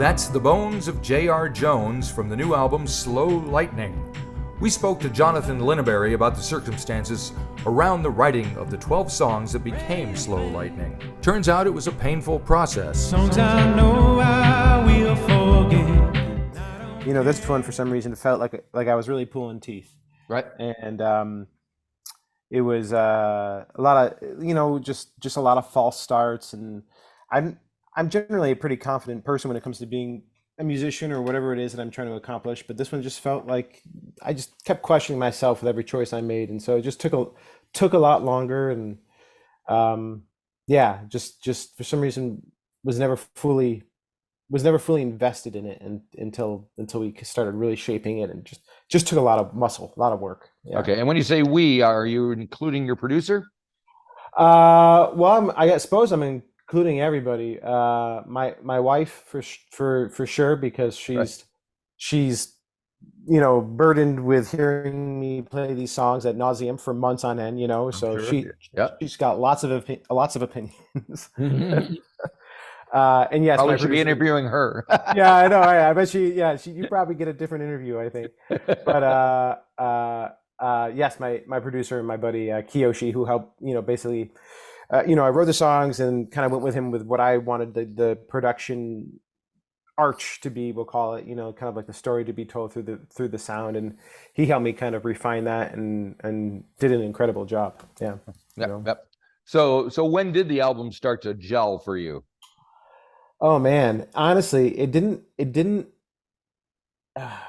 That's the Bones of J.R. Jones from the new album Slow Lightning. We spoke to Jonathon Linaberry about the circumstances around the writing of the 12 songs that became Slow Lightning. Turns out it was a painful process. Songs I know I will forget. You know, this one for some reason it felt like I was really pulling teeth. Right. And it was a lot of, you know, just a lot of false starts. And I'm generally a pretty confident person when it comes to being a musician or whatever it is that I'm trying to accomplish, but this one just felt like I just kept questioning myself with every choice I made, and so it just took a lot longer. And just for some reason was never fully invested in it until we started really shaping it, and just took a lot of muscle, a lot of work. Yeah. Okay, and when you say we, are you including your producer? Well, I suppose I'm including everybody. My wife for sure, because she's you know, burdened with hearing me play these songs ad nauseum for months on end. You know, so she's got lots of opinions. And yes, probably should be interviewing her. Yeah, I know. I bet you probably get a different interview, I think. But yes, my producer and my buddy Kiyoshi, who helped, you know, basically, you know, I wrote the songs and kind of went with him with what I wanted the production arch to be, we'll call it, you know, kind of like the story to be told through the sound, and he helped me kind of refine that and did an incredible job. Yeah. Yep. So when did the album start to gel for you? Oh man, honestly, it didn't.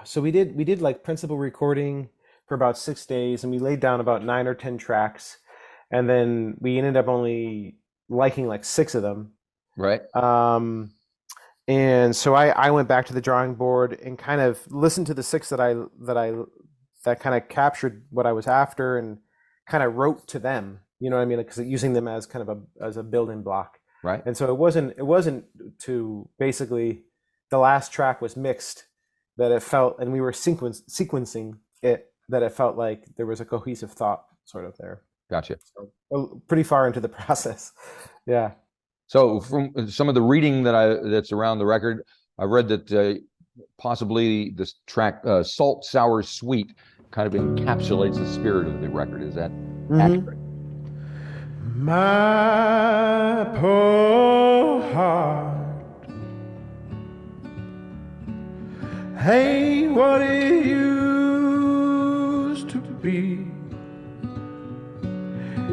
So we did like principal recording for about 6 days, and we laid down about 9 or 10 tracks, and then we ended up only liking like 6 of them. Right. And so I went back to the drawing board and kind of listened to the 6 that kind of captured what I was after, and kind of wrote to them. You know what I mean? Because using them as kind of as a building block. Right. And so it wasn't to basically, the last track was mixed, that it felt, and we were sequencing it, that it felt like there was a cohesive thought sort of there. Gotcha. So pretty far into the process. Yeah. So from some of the reading that's around the record, I read that possibly this track Salt, Sour, Sweet kind of encapsulates the spirit of the record. Is that accurate? My poor heart ain't what it used to be.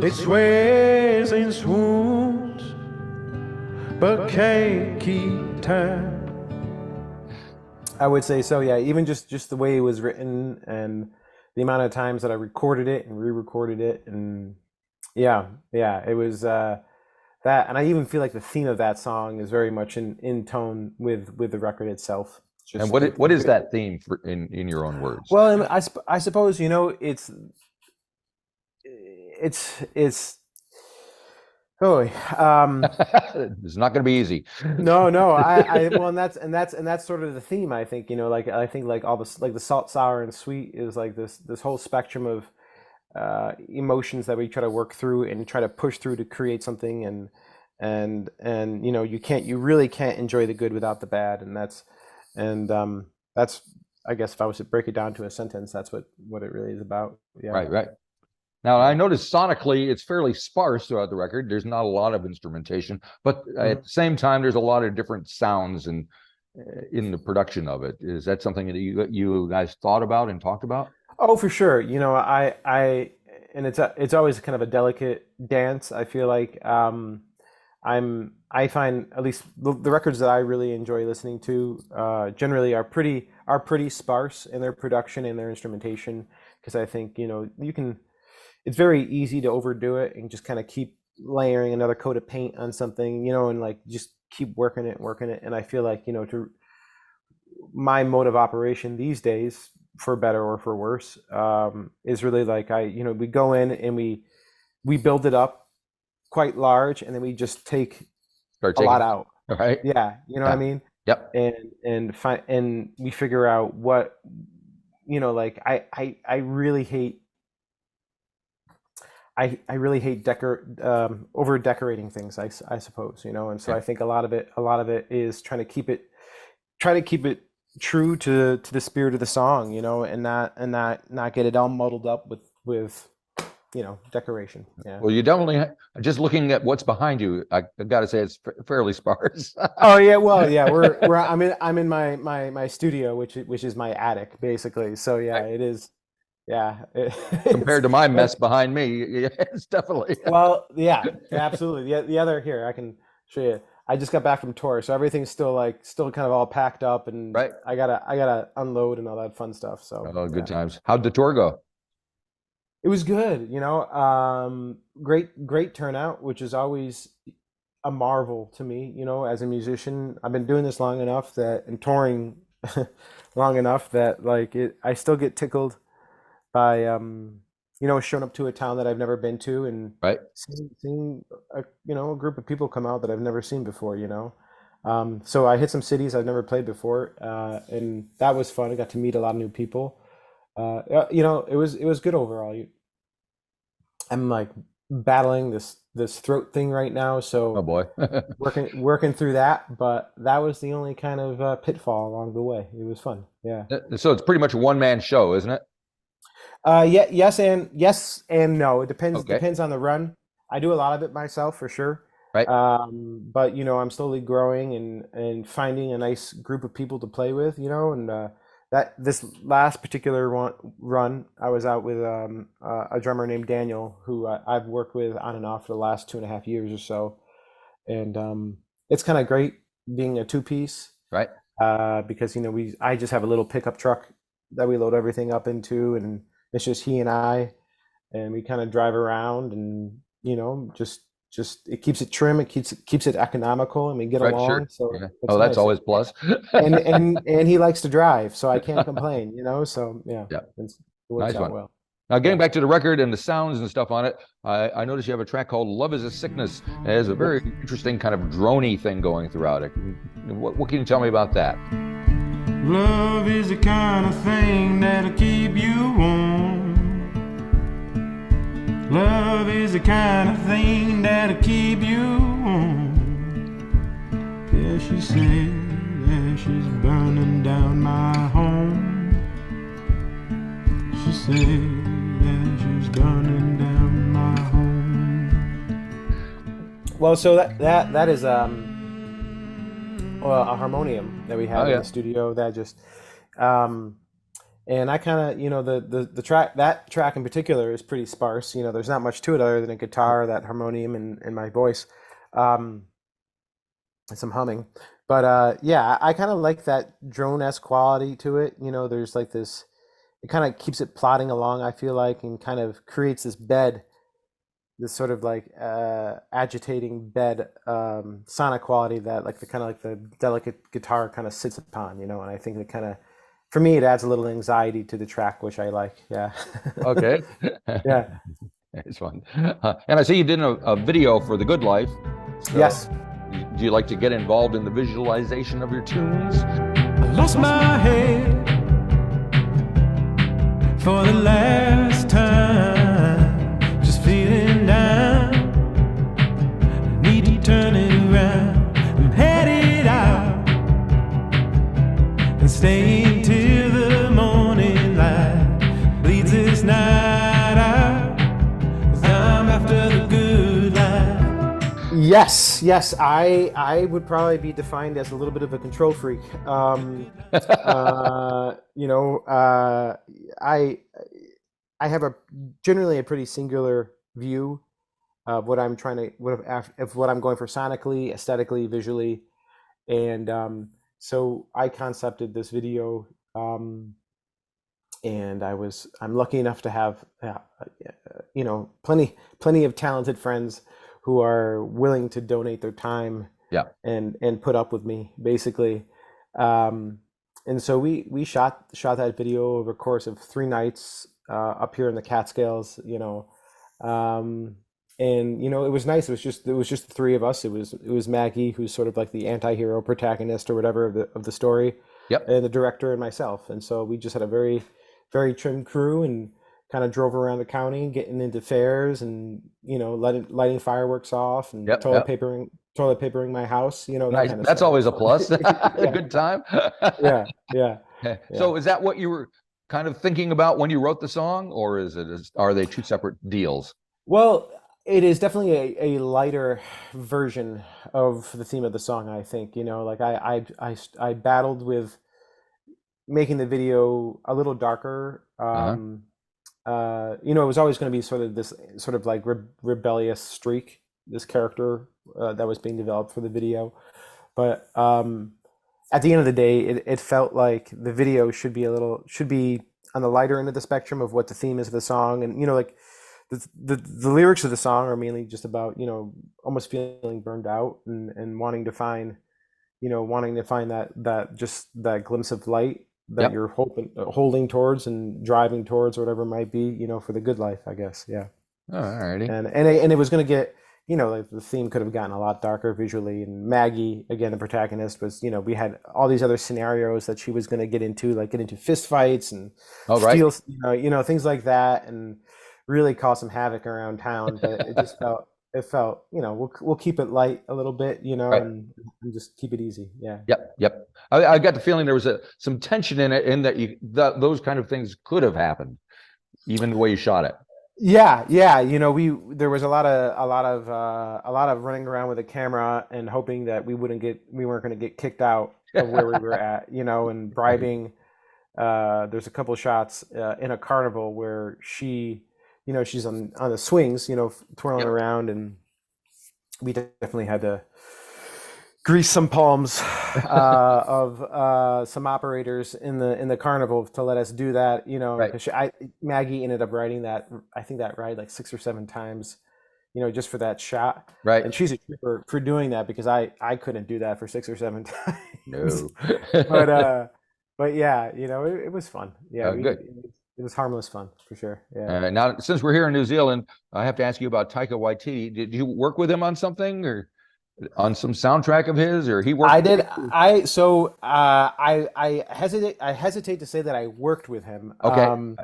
It swears and swoons, but can't keep time. I would say so, yeah. Even just the way it was written, and the amount of times that I recorded it and re-recorded it, and yeah, it was that, and I even feel like the theme of that song is very much in tone with the record itself. And what is that theme in your own words? Well, I suppose, you know, it's it's not going to be easy. No, well, and that's sort of the theme, I think. You know, like I think like all this, like the salt, sour, and sweet is like this whole spectrum of emotions that we try to work through and try to push through to create something, and you know, you really can't enjoy the good without the bad, and that's I guess if I was to break it down to a sentence, that's what it really is about. Yeah. Right. Now, I noticed sonically it's fairly sparse throughout the record. There's not a lot of instrumentation, but at the same time, there's a lot of different sounds and in the production of it. Is that something that you guys thought about and talked about? Oh, for sure. You know, and it's always kind of a delicate dance. I feel like I find at least the records that I really enjoy listening to generally are pretty sparse in their production and their instrumentation, because I think, you know, it's very easy to overdo it and just kind of keep layering another coat of paint on something, you know, and like just keep working it. And I feel like, you know, my mode of operation these days, for better or for worse, is really like we go in and we build it up quite large, and then we just take a lot out. Right. Yeah. You know what I mean? Yep. And we figure out what, you know, like I really hate over decorating things, I suppose, you know, and so I think a lot of it is trying try to keep it true to the spirit of the song, you know, and not get it all muddled up with decoration. Yeah. Well, you definitely just looking at what's behind you. I got to say it's fairly sparse. Oh yeah, well yeah, I'm in my studio, which is my attic basically. So yeah, it is. Yeah, Compared to my mess behind me, yeah, it's definitely. well, yeah, absolutely. The other here, I can show you. I just got back from tour, so everything's still kind of all packed up, and Right. I gotta unload and all that fun stuff. So Oh, good yeah. times. How'd the tour go? It was good, you know. Great turnout, which is always a marvel to me, you know, as a musician. I've been doing this long enough that and touring long enough that I still get tickled by showing up to a town that I've never been to and Right. seeing a group of people come out that I've never seen before, you know. So I hit some cities I've never played before, and that was fun. I got to meet a lot of new people. It was good overall. I'm like battling this throat thing right now, Oh so boy. working through that. But that was the only kind of pitfall along the way. It was fun. Yeah. So it's pretty much a one-man show, isn't it? Yeah. Yes and no. It depends. Okay. Depends on the run. I do a lot of it myself for sure. Right. But I'm slowly growing and finding a nice group of people to play with. And that this last particular run, I was out with a drummer named Daniel, who I've worked with on and off for the last 2.5 years or so, and it's kind of great being a two-piece, Right. because I just have a little pickup truck that we load everything up into, and it's just he and I, and we kind of drive around, and just it keeps it trim, it keeps it economical, and we get Right. along. Sure. So Yeah. it's Oh, that's nice. always plus. and he likes to drive, so I can't complain, so yeah, Yeah. it works Nice out one. well. Now, getting back to the record and the sounds and stuff on it, I noticed you have a track called "Love Is a Sickness." It has a very interesting kind of drony thing going throughout it. What can you tell me about that? Love is the kind of thing that'll keep you warm. Love is the kind of thing that'll keep you warm. Yeah, she said, yeah, she's burning down my home. She said, yeah, she's burning down my home. Well, so that is a harmonium that we have in the studio that just and I kind of the track, that track in particular, is pretty sparse. There's not much to it other than a guitar, that harmonium, and my voice, and some humming. But yeah, I kind of like that drone-esque quality to it. There's like this, it kind of keeps it plodding along, I feel like, and kind of creates this bed, this sort of like agitating bed, sonic quality that like the delicate guitar kind of sits upon, and I think it kind of, for me, it adds a little anxiety to the track, which I like. Yeah. Okay. Yeah. It's fun. And I see you did a video for The Good Life. So Yes. do you like to get involved in the visualization of your tunes? I lost my head for the last time, just feeling down. I need to turn it around. I'm headed out and staying till the morning light bleeds this night out, 'cause I'm after the good life. Yes, I would probably be defined as a little bit of a control freak. I have generally a pretty singular view of what I'm trying to, what I'm going for sonically, aesthetically, visually, and so I concepted this video, and I'm lucky enough to have plenty of talented friends who are willing to donate their time, Yeah. and put up with me, basically. And so we shot that video over a course of 3 nights up here in the Catskills, and it was nice. It was just the 3 of us. It was Maggie, who's sort of like the anti-hero protagonist or whatever of the story, Yep. and the director, and myself. And so we just had a very, very trim crew, and kind of drove around the county, getting into fairs, and lighting fireworks off, and Yep, toilet yep. papering toilet papering my house, that Nice. kind of That's stuff. always a plus. A Yeah, good time. yeah, yeah, yeah. So is that what you were kind of thinking about when you wrote the song, or are they two separate deals? Well, it is definitely a lighter version of the theme of the song, I think. Like I battled with making the video a little darker. Uh-huh. It was always going to be sort of this sort of like rebellious streak, this character that was being developed for the video. But at the end of the day, it felt like the video should be on the lighter end of the spectrum of what the theme is of the song, and like the lyrics of the song are mainly just about almost feeling burned out and wanting to find that just that glimpse of light that Yep. you're holding towards and driving towards, or whatever it might be, for the good life, I guess. Yeah. All righty. And it was going to get, like the theme could have gotten a lot darker visually. And Maggie, again, the protagonist, was, we had all these other scenarios that she was going to get into fist fights and Oh, right. steal, things like that, and really cause some havoc around town. But it felt, we'll keep it light a little bit, Right. and just keep it easy. Yeah. Yep. I got the feeling there was some tension in it, in that those kind of things could have happened, even the way you shot it. Yeah. There was a lot of running around with a camera and hoping that we weren't going to get kicked out of where we were at, and bribing. There's a couple shots in a carnival where she's on the swings, twirling Yep. around, and we definitely had to grease some palms of some operators in the carnival to let us do that, Right. because Maggie ended up riding that, I think, that ride like 6 or 7 times, just for that shot. Right. And she's a trooper for doing that, because I couldn't do that for 6 or 7 times. No. But yeah, it was fun. Yeah, Good. it was harmless fun for sure. Yeah. Now, since we're here in New Zealand, I have to ask you about Taika Waititi. Did you work with him on something, or on some soundtrack of his, or he worked? I did. I hesitate to say that I worked with him. Okay.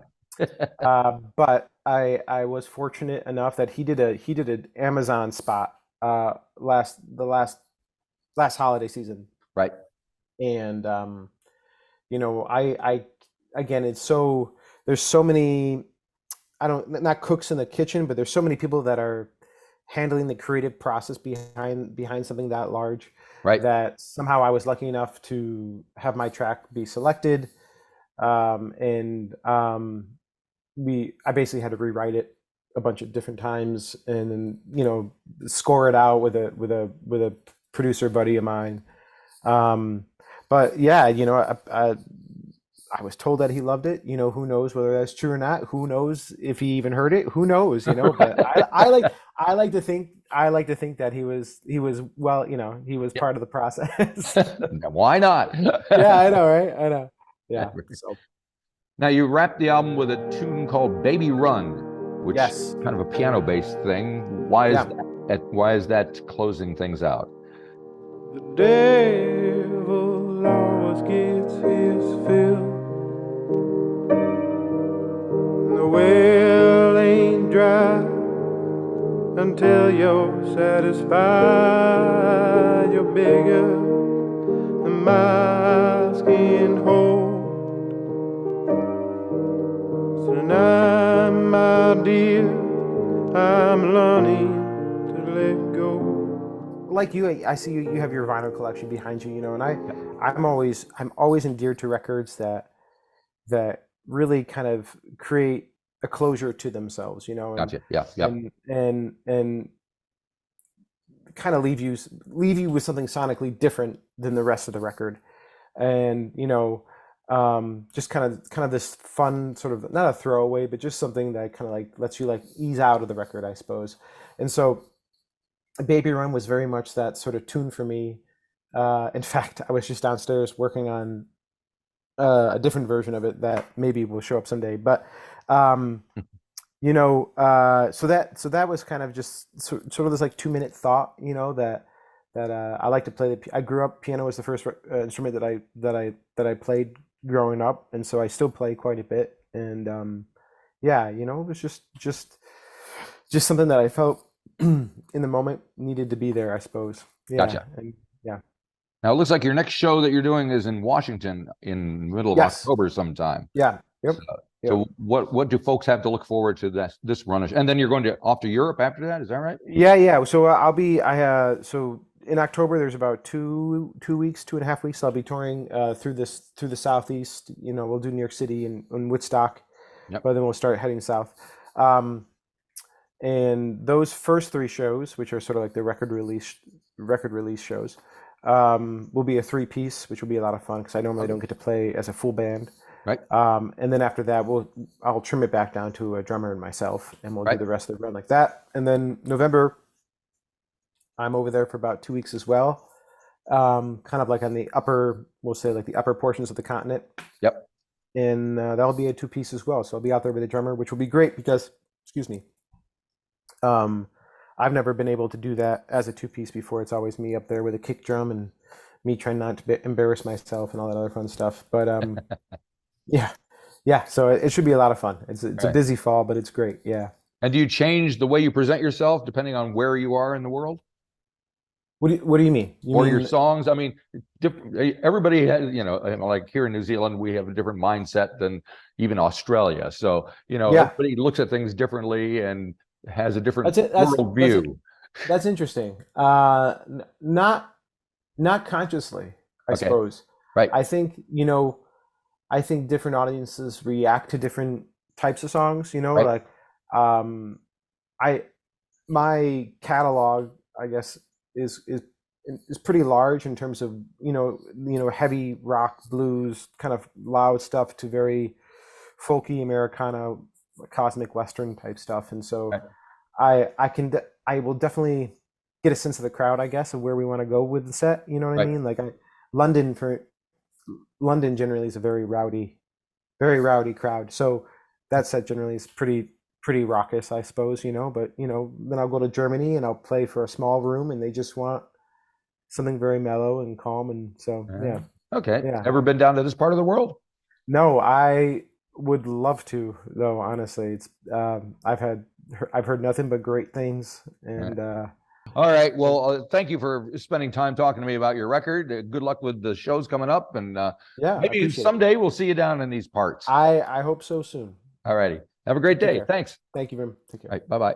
But I was fortunate enough that he did an Amazon spot the last holiday season. Right. And I again, there's so many, not cooks in the kitchen, but there's so many people that are handling the creative process behind something that large, Right. that somehow I was lucky enough to have my track be selected. And I basically had to rewrite it a bunch of different times, and then score it out with a producer buddy of mine. But yeah, I was told that he loved it. Who knows whether that's true or not? Who knows if he even heard it? Who knows? But I like to think that he was well, he was part of the process. Why not? Yeah, I know, right? I know. Yeah. So Now, you wrapped the album with a tune called "Baby Run," which yes. is kind of a piano-based thing. Why is that closing things out? The devil always gets his fill. The well ain't dry until you're satisfied. You're bigger than my skin hold. So tonight, my dear, I'm learning to let go. Like you, I see you have your vinyl collection behind you, and I'm always endeared to records that really kind of create a closure to themselves, and, Gotcha. Yeah. and kind of leave you with something sonically different than the rest of the record. And just kind of this fun sort of, not a throwaway, but just something that kind of like lets you like ease out of the record, I suppose. And so Baby Run was very much that sort of tune for me. In fact, I was just downstairs working on a different version of it that maybe will show up someday. But so that was kind of just sort of this like 2-minute thought, that I like to play. I grew up, piano was the first instrument that I played growing up, and so I still play quite a bit. And it was just something that I felt in the moment needed to be there, I suppose. Yeah. Gotcha. And yeah. Now it looks like your next show that you're doing is in Washington in the middle of Yes. October sometime. Yeah. Yep. So, Yep. so what do folks have to look forward to this run? And then you're going off to Europe after that, is that right? Yeah, yeah. So so in October there's about 2 weeks, 2.5 weeks. I'll be touring through the southeast. You know, we'll do New York City and Woodstock, Yep. but then we'll start heading south. And those first three shows, which are sort of like the record release shows, will be a three-piece, which will be a lot of fun because I normally don't get to play as a full band. Right. And then after that, I'll trim it back down to a drummer and myself, and we'll do Right. the rest of the run like that. And then November, I'm over there for about 2 weeks as well, kind of like on the upper, we'll say like the upper portions of the continent. Yep. And that'll be a two-piece as well. So I'll be out there with a drummer, which will be great because, excuse me, I've never been able to do that as a two-piece before. It's always me up there with a kick drum and me trying not to embarrass myself and all that other fun stuff. But yeah. So it should be a lot of fun. It's a Right. busy fall, but it's great. Yeah. And do you change the way you present yourself depending on where you are in the world? What do you mean? Or your songs? I mean, everybody has, like here in New Zealand, we have a different mindset than even Australia. So, Yeah. everybody looks at things differently and has a different worldview. That's interesting. Not consciously, I Okay. suppose. Right. I think, I think different audiences react to different types of songs, Right. like my catalog, I guess, is pretty large in terms of, heavy rock, blues, kind of loud stuff to very folky Americana, cosmic Western type stuff. And so Right. I will definitely get a sense of the crowd, I guess, of where we want to go with the set. You know what I Right. mean? Like London generally is a very rowdy crowd. So that set generally is pretty raucous, I suppose, but then I'll go to Germany and I'll play for a small room and they just want something very mellow and calm. And so, yeah. Okay. Yeah. Ever been down to this part of the world? No, I would love to, though, honestly. It's I've heard nothing but great things. And All right. Well, thank you for spending time talking to me about your record. Good luck with the shows coming up. And yeah, I maybe appreciate it. someday we'll see you down in these parts. I hope so soon. All righty. Have a great Take day. care. Thanks. Thank you very much. Take care. All right. Bye-bye.